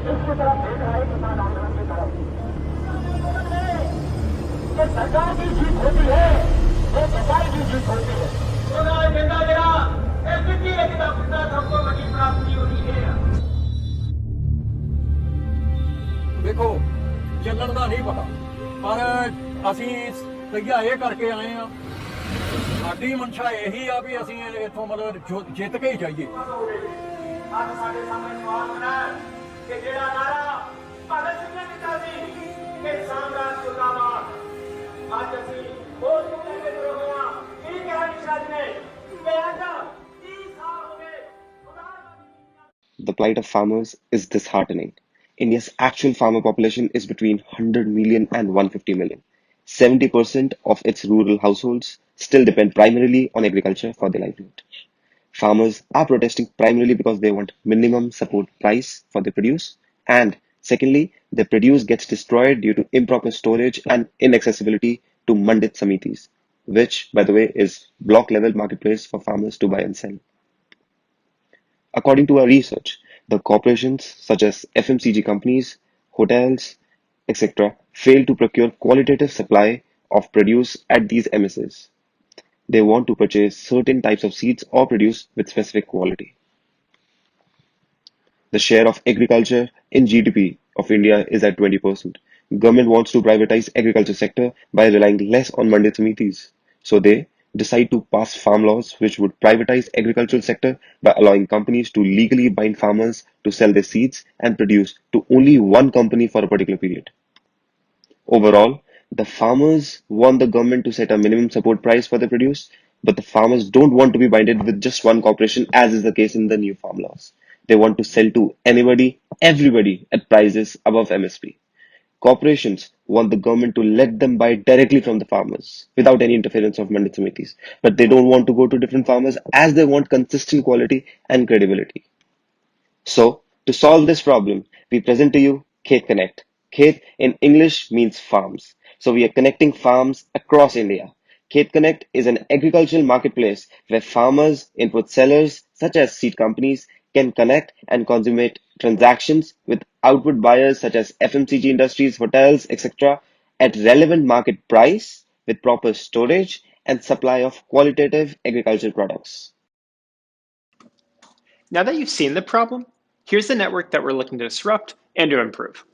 इसकी तरफ देख रहा है किसान आंदोलन की तरफ। ये सरकार की जीत होती है, ये किसान की जीत होती है। देखो ਚੱਲਣ ਦਾ ਨਹੀਂ ਪਤਾ ਪਰ ਅਸੀਂ ਤਈਆ ਇਹ ਕਰਕੇ ਆਏ ਆ ਸਾਡੀ ਮਨਸ਼ਾ ਇਹੀ ਆ ਵੀ ਅਸੀਂ ਇੱਥੋਂ ਮਤਲਬ ਜਿੱਤ ਕੇ ਹੀ ਜਾਈਏ। ਅੱਜ ਸਾਡੇ ਸਾਹਮਣੇ ਸਵਾਲ ਬਣਾ ਕਿ ਜਿਹੜਾ ਨਾਰਾ ਭਗਤ ਸਿੰਘ ਨੇ ਦਿੱਤਾ ਸੀ ਕਿ ਸਾਮਰਾਜ ਮੁਰਦਾਬਾਦ, ਅੱਜ ਅਸੀਂ ਉਸ ਨੂੰ ਲੈ ਕੇ ਤੁਰ ਗਏ ਹਾਂ। ਕੀ ਕਿਹਾ ਨਿਸ਼ਾ ਜੀ ਨੇ ਕਿ ਅੱਜ 30 ਸਾਲ ਹੋ ਗਏ। The plight of farmers is disheartening. India's actual farmer population is between 100 million and 150 million. 70% of its rural households still depend primarily on agriculture for their livelihood. Farmers are protesting primarily because they want minimum support price for their produce, and secondly, their produce gets destroyed due to improper storage and inaccessibility to mandit samitis, which, by the way, is block level marketplace for farmers to buy and sell. According to our research, the corporations such as FMCG companies, hotels, etc. fail to procure qualitative supply of produce at these MSs. They want to purchase certain types of seeds or produce with specific quality. The share of agriculture in GDP of India is at 20%. Government wants to privatize agriculture sector by relying less on mandi samitis. So they decide to pass farm laws which would privatize agricultural sector by allowing companies to legally bind farmers to sell their seeds and produce to only one company for a particular period. Overall, the farmers want the government to set a minimum support price for their produce, but the farmers don't want to be binded with just one corporation as is the case in the new farm laws. They want to sell to anybody, everybody at prices above MSP. Corporations want the government to let them buy directly from the farmers without any interference of mandi samitis, but they don't want to go to different farmers as they want consistent quality and credibility. So, to solve this problem, we present to you KhetKonnect. Khet in English means farms. So we are connecting farms across India. KhetKonnect is an agricultural marketplace where farmers, input sellers such as seed companies can connect and consummate transactions with output buyers such as FMCG industries, hotels, etc. at relevant market price with proper storage and supply of qualitative agricultural products. Now that you've seen the problem, here's the network that we're looking to disrupt and to improve.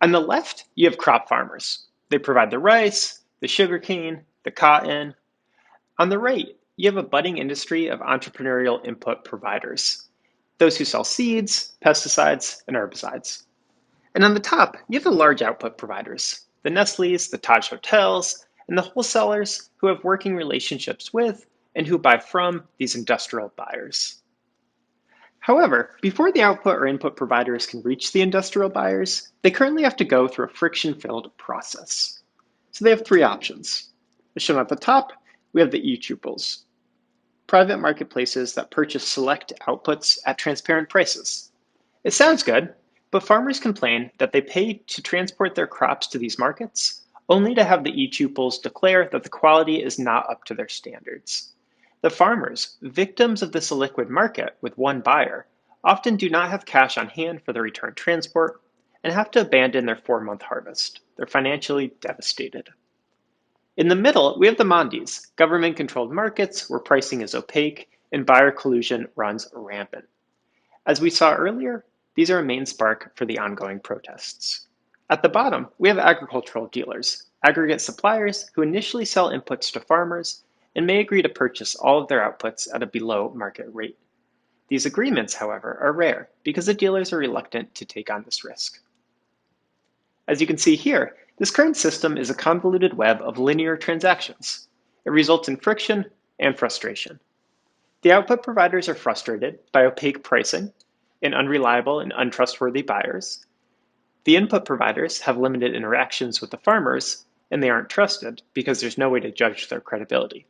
On the left, you have crop farmers. They provide the rice, the sugarcane, the cotton. On the right, you have a budding industry of entrepreneurial input providers, those who sell seeds, pesticides, and herbicides. And on the top, you have the large output providers, the Nestle's, the Taj Hotels, and the wholesalers who have working relationships with and who buy from these industrial buyers. However, before the output or input providers can reach the industrial buyers, they currently have to go through a friction-filled process. So they have three options. As shown at the top, we have the e-tuples, private marketplaces that purchase select outputs at transparent prices. It sounds good, but farmers complain that they pay to transport their crops to these markets only to have the e-tuples declare that the quality is not up to their standards. The farmers, victims of this illiquid market with one buyer, often do not have cash on hand for the return transport and have to abandon their 4-month harvest. They're financially devastated. In the middle, we have the mandis, government-controlled markets where pricing is opaque and buyer collusion runs rampant. As we saw earlier, these are a main spark for the ongoing protests. At the bottom, we have agricultural dealers, aggregate suppliers who initially sell inputs to farmers and may agree to purchase all of their outputs at a below market rate. These agreements, however, are rare because the dealers are reluctant to take on this risk. As you can see here, this current system is a convoluted web of linear transactions. It results in friction and frustration. The output providers are frustrated by opaque pricing and unreliable and untrustworthy buyers. The input providers have limited interactions with the farmers, and they aren't trusted because there's no way to judge their credibility.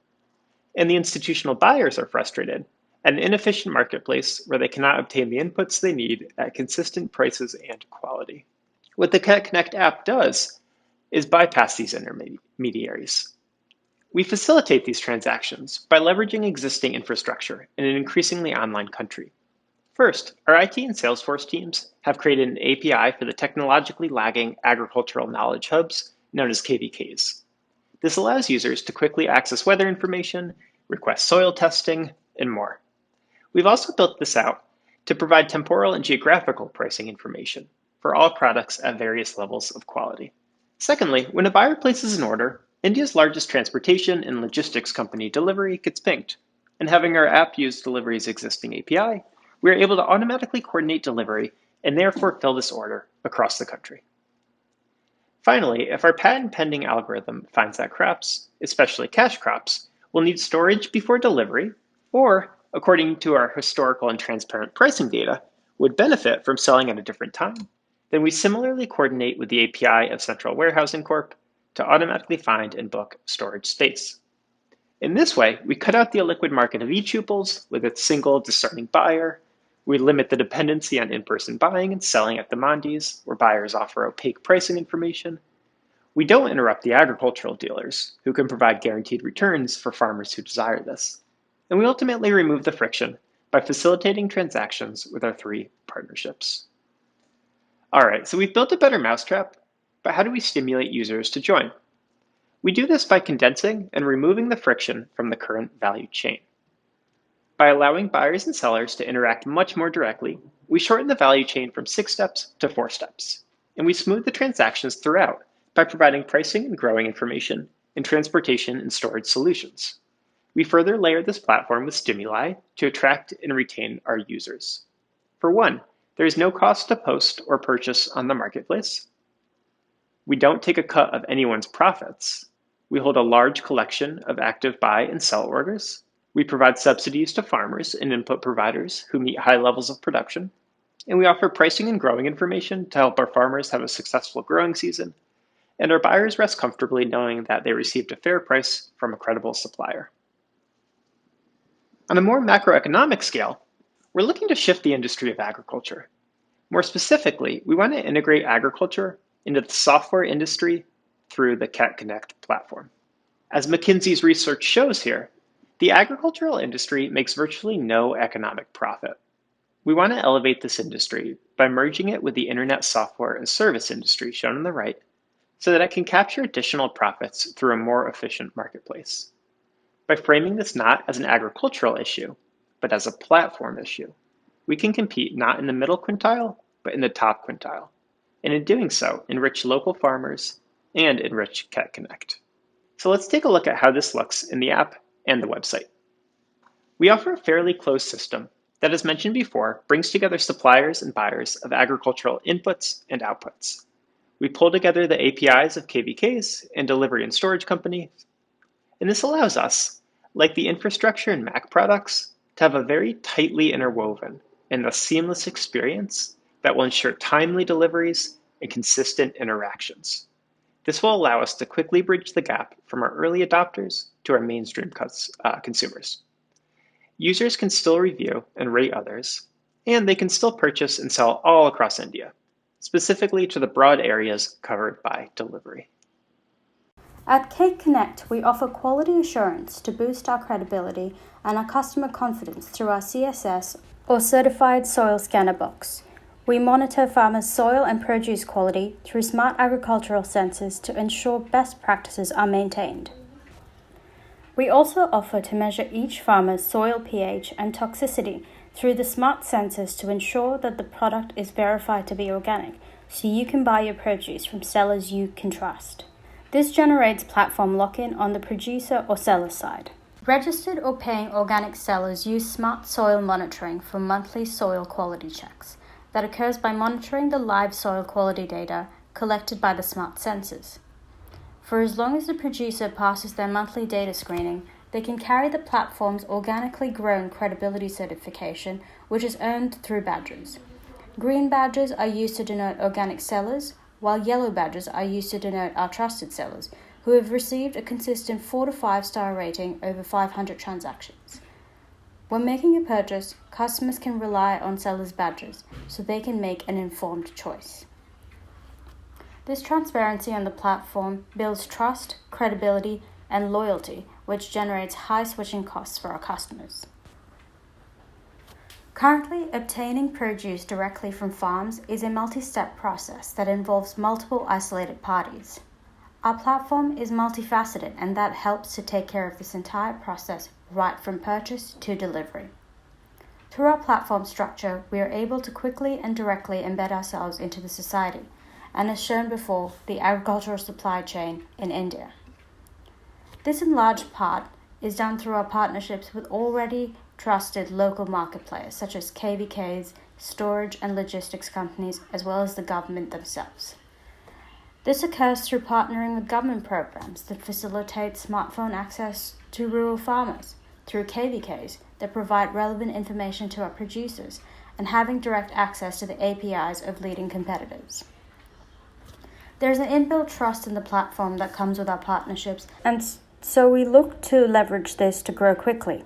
And the institutional buyers are frustrated at an inefficient marketplace where they cannot obtain the inputs they need at consistent prices and quality. What the KhetKonnect app does is bypass these intermediaries. We facilitate these transactions by leveraging existing infrastructure in an increasingly online country. First, our IT and Salesforce teams have created an API for the technologically lagging agricultural knowledge hubs known as KVKs. This allows users to quickly access weather information, request soil testing, and more. We've also built this out to provide temporal and geographical pricing information for all products at various levels of quality. Secondly, when a buyer places an order, India's largest transportation and logistics company Delivery gets pinged. And having our app use Delivery's existing API, we are able to automatically coordinate delivery and therefore fill this order across the country. Finally, if our patent pending algorithm finds that crops, especially cash crops, will need storage before delivery, or, according to our historical and transparent pricing data, would benefit from selling at a different time, then we similarly coordinate with the API of Central Warehousing Corp to automatically find and book storage space. In this way, we cut out the illiquid market of e-tuples with a single discerning buyer. We limit the dependency on in-person buying and selling at the mandis, where buyers offer opaque pricing information. We don't interrupt the agricultural dealers, who can provide guaranteed returns for farmers who desire this. And we ultimately remove the friction by facilitating transactions with our 3 partnerships. All right, so we've built a better mousetrap, but how do we stimulate users to join? We do this by condensing and removing the friction from the current value chain. By allowing buyers and sellers to interact much more directly, we shorten the value chain from 6 steps to 4 steps, and we smooth the transactions throughout by providing pricing and growing information and transportation and storage solutions. We further layer this platform with stimuli to attract and retain our users. For one, there is no cost to post or purchase on the marketplace. We don't take a cut of anyone's profits. We hold a large collection of active buy and sell orders. We provide subsidies to farmers and input providers who meet high levels of production. And we offer pricing and growing information to help our farmers have a successful growing season. And our buyers rest comfortably knowing that they received a fair price from a credible supplier. On a more macroeconomic scale, we're looking to shift the industry of agriculture. More specifically, we want to integrate agriculture into the software industry through the KhetKonnect platform. As McKinsey's research shows here, the agricultural industry makes virtually no economic profit. We want to elevate this industry by merging it with the internet software and service industry shown on the right, so that it can capture additional profits through a more efficient marketplace. By framing this not as an agricultural issue, but as a platform issue, we can compete not in the middle quintile, but in the top quintile, and in doing so, enrich local farmers and enrich KhetKonnect. So let's take a look at how this looks in the app and the website. We offer a fairly closed system that, as mentioned before, brings together suppliers and buyers of agricultural inputs and outputs. We pull together the APIs of KVKs and delivery and storage companies, and this allows us, like the infrastructure and Mac products, to have a very tightly interwoven and a seamless experience that will ensure timely deliveries and consistent interactions. This will allow us to quickly bridge the gap from our early adopters to our mainstream consumers. Users can still review and rate others, and they can still purchase and sell all across India, specifically to the broad areas covered by delivery. At KhetKonnect, we offer quality assurance to boost our credibility and our customer confidence through our CSS or Certified Soil Scanner box. We monitor farmers' soil and produce quality through smart agricultural sensors to ensure best practices are maintained. We also offer to measure each farmer's soil pH and toxicity through the smart sensors to ensure that the product is verified to be organic, so you can buy your produce from sellers you can trust. This generates platform lock-in on the producer or seller side. Registered or paying organic sellers use smart soil monitoring for monthly soil quality checks that occurs by monitoring the live soil quality data collected by the smart sensors. For as long as the producer passes their monthly data screening, they can carry the platform's organically grown credibility certification, which is earned through badges. Green badges are used to denote organic sellers, while yellow badges are used to denote our trusted sellers, who have received a consistent 4 to 5 star rating over 500 transactions. When making a purchase, customers can rely on sellers' badges so they can make an informed choice. This transparency on the platform builds trust, credibility, and loyalty, which generates high switching costs for our customers. Currently, obtaining produce directly from farms is a multi-step process that involves multiple isolated parties. Our platform is multifaceted, and that helps to take care of this entire process right from purchase to delivery. Through our platform structure, we are able to quickly and directly embed ourselves into the society, and as shown before, the agricultural supply chain in India. This in large part is done through our partnerships with already trusted local market players such as KVKs, storage and logistics companies, as well as the government themselves. This occurs through partnering with government programs that facilitate smartphone access to rural farmers, through KVKs that provide relevant information to our producers, and having direct access to the APIs of leading competitors. There's an inbuilt trust in the platform that comes with our partnerships, and so we look to leverage this to grow quickly.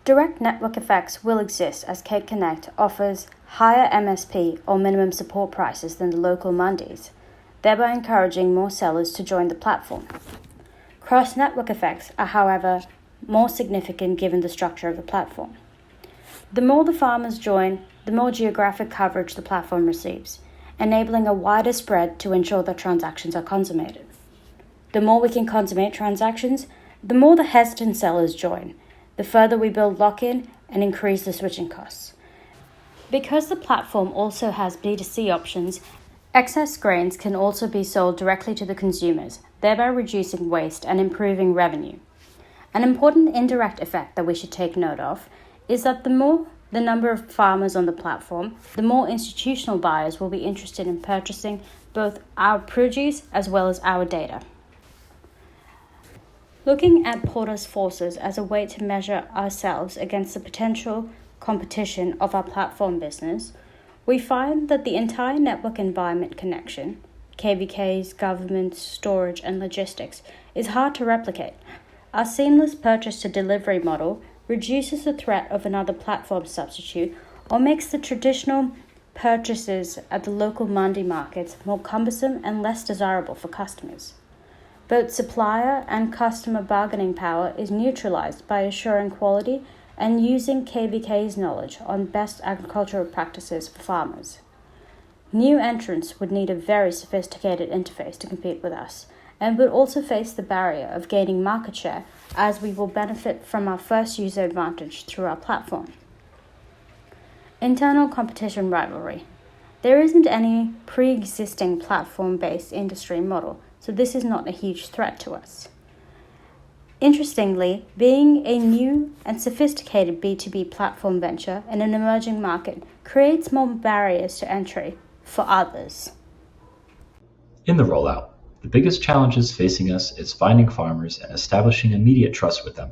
Direct network effects will exist as KhetKonnect offers higher MSP or minimum support prices than the local mandis, thereby encouraging more sellers to join the platform. Cross-network effects are, however, more significant given the structure of the platform. The more the farmers join, the more geographic coverage the platform receives, enabling a wider spread to ensure that transactions are consummated. The more we can consummate transactions, the more the hesitant sellers join, the further we build lock-in and increase the switching costs. Because the platform also has B2C options, excess grains can also be sold directly to the consumers, thereby reducing waste and improving revenue. An important indirect effect that we should take note of is that the more the number of farmers on the platform, the more institutional buyers will be interested in purchasing both our produce as well as our data. Looking at Porter's forces as a way to measure ourselves against the potential competition of our platform business, we find that the entire network environment connection, KVKs, government, storage, and logistics, is hard to replicate. Our seamless purchase to delivery model reduces the threat of another platform substitute or makes the traditional purchases at the local mandi markets more cumbersome and less desirable for customers. Both supplier and customer bargaining power is neutralized by assuring quality and using KVK's knowledge on best agricultural practices for farmers. New entrants would need a very sophisticated interface to compete with us, and would also face the barrier of gaining market share, as we will benefit from our first user advantage through our platform. Internal competition rivalry. There isn't any pre-existing platform-based industry model, so this is not a huge threat to us. Interestingly, being a new and sophisticated B2B platform venture in an emerging market creates more barriers to entry for others. In the rollout, the biggest challenges facing us is finding farmers and establishing immediate trust with them.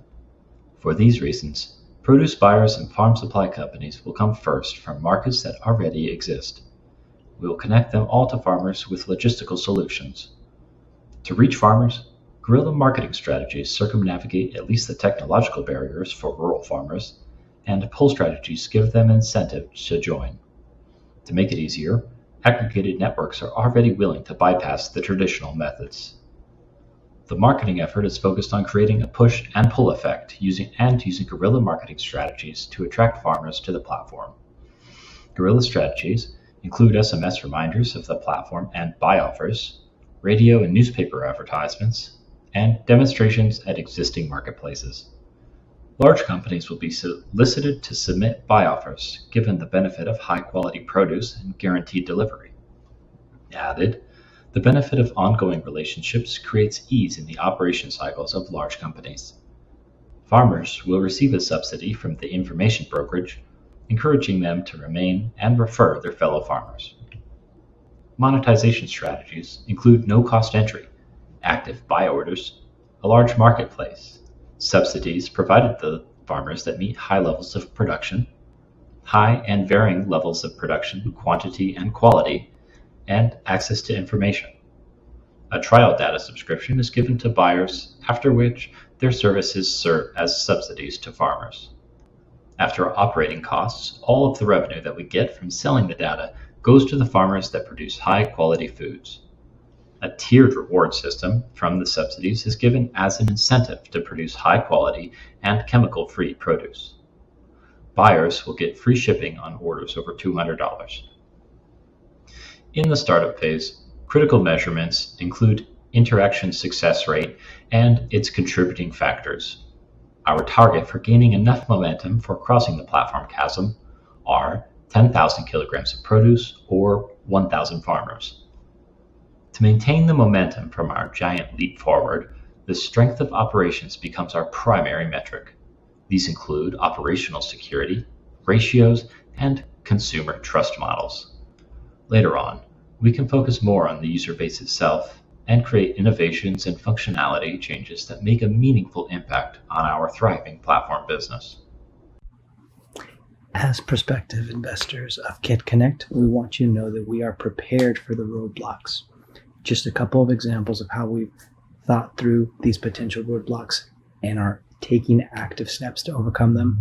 For these reasons, produce buyers and farm supply companies will come first from markets that already exist. We will connect them all to farmers with logistical solutions. To reach farmers, guerrilla marketing strategies circumnavigate at least the technological barriers for rural farmers, and pull strategies give them incentive to join. To make it easier, aggregated networks are already willing to bypass the traditional methods. The marketing effort is focused on creating a push and pull effect using guerrilla marketing strategies to attract farmers to the platform. Guerrilla strategies include SMS reminders of the platform and buy offers, radio and newspaper advertisements, and demonstrations at existing marketplaces. Large companies will be solicited to submit buy offers, given the benefit of high-quality produce and guaranteed delivery. Added, the benefit of ongoing relationships creates ease in the operation cycles of large companies. Farmers will receive a subsidy from the information brokerage, encouraging them to remain and refer their fellow farmers. Monetization strategies include no-cost entry, active buy orders, a large marketplace, subsidies provided to farmers that meet high levels of production, high and varying levels of production, quantity, and quality, and access to information. A trial data subscription is given to buyers, after which their services serve as subsidies to farmers. After operating costs, all of the revenue that we get from selling the data goes to the farmers that produce high-quality foods. A tiered reward system from the subsidies is given as an incentive to produce high-quality and chemical-free produce. Buyers will get free shipping on orders over $200. In the startup phase, critical measurements include interaction success rate and its contributing factors. Our target for gaining enough momentum for crossing the platform chasm are 10,000 kilograms of produce or 1,000 farmers. To maintain the momentum from our giant leap forward, the strength of operations becomes our primary metric. These include operational security, ratios, and consumer trust models. Later on, we can focus more on the user base itself and create innovations and functionality changes that make a meaningful impact on our thriving platform business. As prospective investors of KhetKonnect, we want you to know that we are prepared for the roadblocks. Just a couple of examples of how we've thought through these potential roadblocks and are taking active steps to overcome them.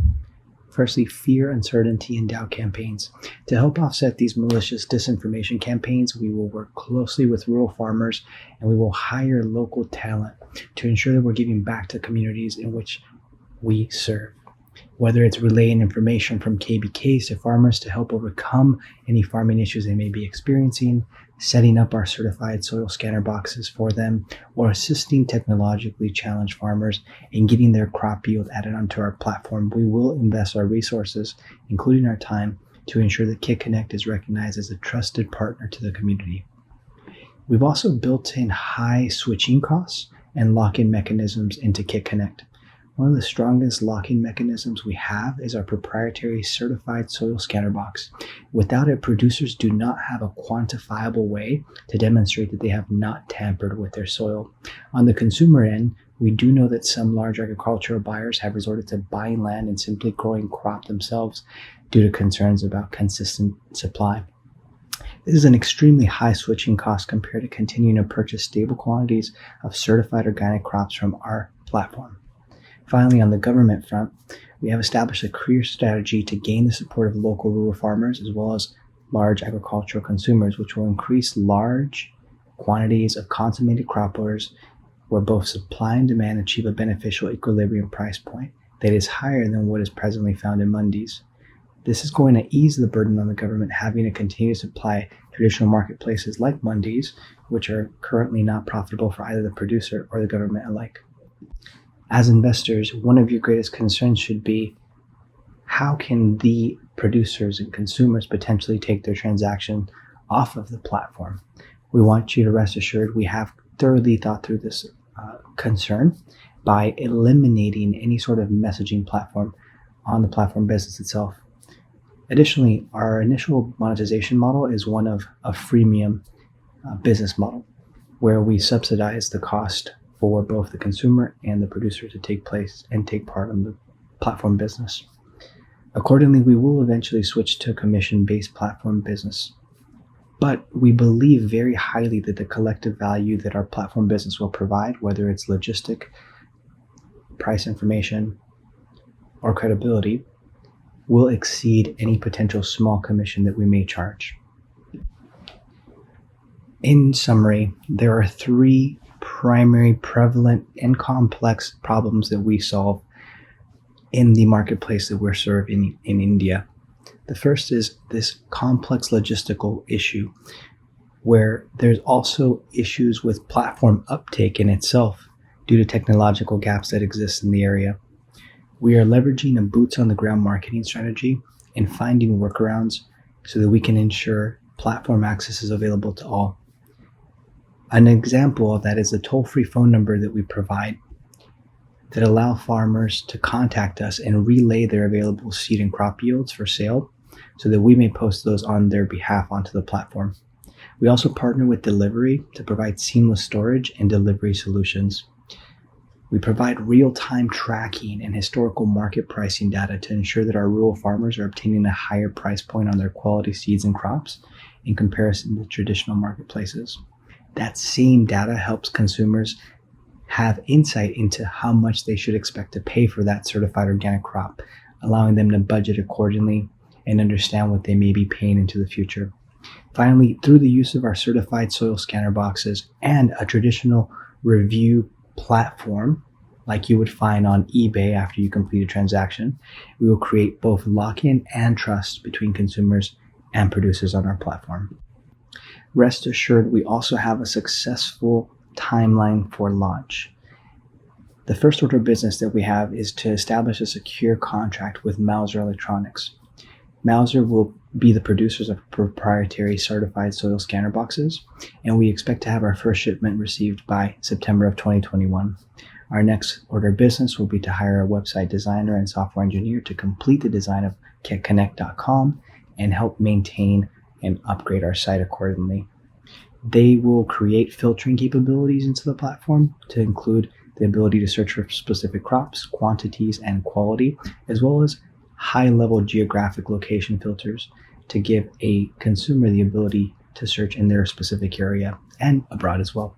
Firstly, fear, uncertainty, and doubt campaigns. To help offset these malicious disinformation campaigns, we will work closely with rural farmers and we will hire local talent to ensure that we're giving back to communities in which we serve. Whether it's relaying information from KBKs to farmers to help overcome any farming issues they may be experiencing, setting up our certified soil scanner boxes for them, or assisting technologically challenged farmers in getting their crop yield added onto our platform, we will invest our resources, including our time, to ensure that KhetKonnect is recognized as a trusted partner to the community. We've also built in high switching costs and lock-in mechanisms into KhetKonnect. One of the strongest locking mechanisms we have is our proprietary certified soil scanner box. Without it, producers do not have a quantifiable way to demonstrate that they have not tampered with their soil. On the consumer end, we do know that some large agricultural buyers have resorted to buying land and simply growing crop themselves due to concerns about consistent supply. This is an extremely high switching cost compared to continuing to purchase stable quantities of certified organic crops from our platform. Finally, on the government front, we have established a clear strategy to gain the support of local rural farmers as well as large agricultural consumers, which will increase large quantities of consummated crop orders where both supply and demand achieve a beneficial equilibrium price point that is higher than what is presently found in mandis. This is going to ease the burden on the government having to continue to supply traditional marketplaces like mandis, which are currently not profitable for either the producer or the government alike. As investors, one of your greatest concerns should be, how can the producers and consumers potentially take their transaction off of the platform? We want you to rest assured we have thoroughly thought through this concern by eliminating any sort of messaging platform on the platform business itself. Additionally, our initial monetization model is one of a freemium business model where we subsidize the cost for both the consumer and the producer to take part in the platform business. Accordingly, we will eventually switch to a commission-based platform business. But we believe very highly that the collective value that our platform business will provide, whether it's logistic, price information, or credibility, will exceed any potential small commission that we may charge. In summary, there are three primary, prevalent, and complex problems that we solve in the marketplace that we're serving in India. The first is this complex logistical issue where there's also issues with platform uptake in itself due to technological gaps that exist in the area. We are leveraging a boots on the ground marketing strategy and finding workarounds so that we can ensure platform access is available to all. An example of that is the toll-free phone number that we provide that allow farmers to contact us and relay their available seed and crop yields for sale so that we may post those on their behalf onto the platform. We also partner with delivery to provide seamless storage and delivery solutions. We provide real-time tracking and historical market pricing data to ensure that our rural farmers are obtaining a higher price point on their quality seeds and crops in comparison to traditional marketplaces. That same data helps consumers have insight into how much they should expect to pay for that certified organic crop, allowing them to budget accordingly and understand what they may be paying into the future. Finally, through the use of our certified soil scanner boxes and a traditional review platform, like you would find on eBay after you complete a transaction. We will create both lock-in and trust between consumers and producers on our platform. Rest assured, we also have a successful timeline for launch. The first order of business that we have is to establish a secure contract with Mauser Electronics. Mauser will be the producers of proprietary certified soil scanner boxes, and we expect to have our first shipment received by September of 2021. Our next order of business will be to hire a website designer and software engineer to complete the design of KhetKonnect.com and help maintain and upgrade our site accordingly. They will create filtering capabilities into the platform to include the ability to search for specific crops, quantities, and quality, as well as high-level geographic location filters to give a consumer the ability to search in their specific area and abroad as well.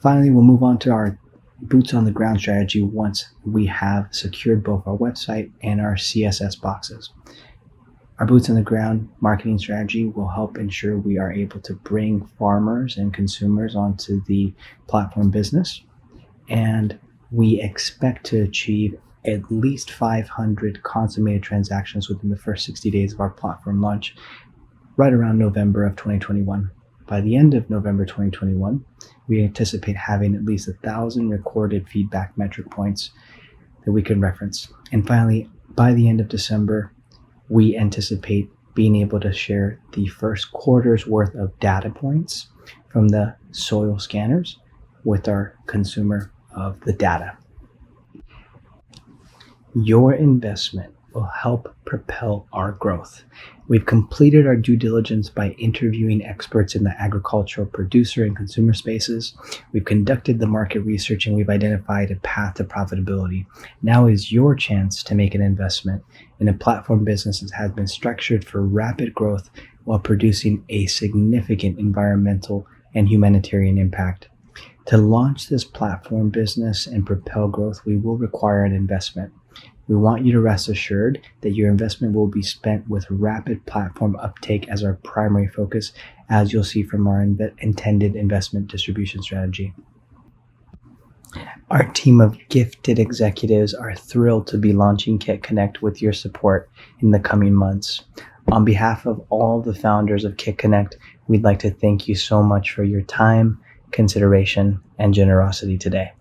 Finally, we'll move on to our boots-on-the-ground strategy once we have secured both our website and our CSS boxes. Our boots-on-the-ground marketing strategy will help ensure we are able to bring farmers and consumers onto the platform business, and we expect to achieve at least 500 consummated transactions within the first 60 days of our platform launch, right around November of 2021. By the end of November 2021, we anticipate having at least 1,000 recorded feedback metric points that we can reference. And finally, by the end of December, we anticipate being able to share the first quarter's worth of data points from the soil scanners with our consumer of the data. Your investment will help propel our growth. We've completed our due diligence by interviewing experts in the agricultural producer and consumer spaces. We've conducted the market research and we've identified a path to profitability. Now is your chance to make an investment in a platform business that has been structured for rapid growth while producing a significant environmental and humanitarian impact. To launch this platform business and propel growth, we will require an investment. We want you to rest assured that your investment will be spent with rapid platform uptake as our primary focus, as you'll see from our intended investment distribution strategy. Our team of gifted executives are thrilled to be launching KhetKonnect with your support in the coming months. On behalf of all the founders of KhetKonnect, we'd like to thank you so much for your time, consideration, and generosity today.